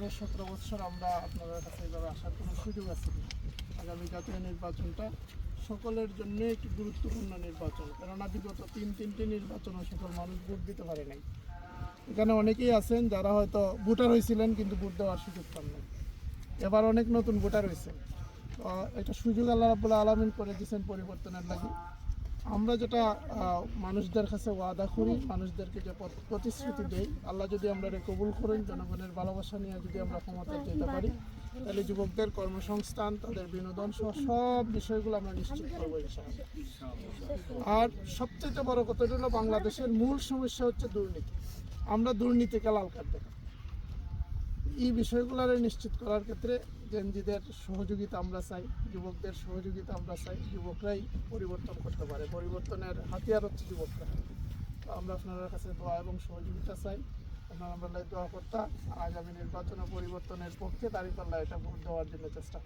16-17 বছর আমরা আপনাদের কাছে এভাবে আসার কোনো সুযোগ আছে না। আগামী জাতীয় নির্বাচনটা সকলের জন্য একটি গুরুত্বপূর্ণ নির্বাচন, কেননা বিগত তিনটি নির্বাচনও সকল মানুষ ভোট দিতে পারে নাই। এখানে অনেকেই আছেন যারা হয়তো ভোটার হয়েছিলেন কিন্তু ভোট দেওয়ার সুযোগ পান নাই। এবার অনেক নতুন ভোটার হয়েছে, তো এটা সুযোগ আল্লাহ রাব্বুল আলামিন করে দিয়েছেন পরিবর্তনের লাগি। আমরা যেটা মানুষদের কাছে ওয়াদা করি, মানুষদেরকে যে প্রতিশ্রুতি দেই, আল্লাহ যদি আমরা কবুল করেন, জনগণের ভালোবাসা নিয়ে যদি আমরা ক্ষমতা যেতে পারি, তাহলে যুবকদের কর্মসংস্থান, তাদের বিনোদন সহ সব বিষয়গুলো আমরা নিশ্চিত করবো ইনশাআল্লাহ। আর সবচেয়ে বড় কথা হলো বাংলাদেশের মূল সমস্যা হচ্ছে দুর্নীতি। আমরা দুর্নীতিকে লাল কার্ড দেখাই। এই বিষয়গুলো নিশ্চিত করার ক্ষেত্রে জেনজিদের সহযোগিতা আমরা চাই, যুবকদের সহযোগিতা আমরা চাই। যুবকরাই পরিবর্তন করতে পারে, পরিবর্তনের হাতিয়ার হচ্ছে যুবকরা। তো আমরা আপনাদের কাছে দোয়া এবং সহযোগিতা চাই। আমরা দোয়া করতাম আগামী নির্বাচনে পরিবর্তনের পক্ষে, তারিখ আল্লাহ এটা ভোট দেওয়ার জন্য চেষ্টা।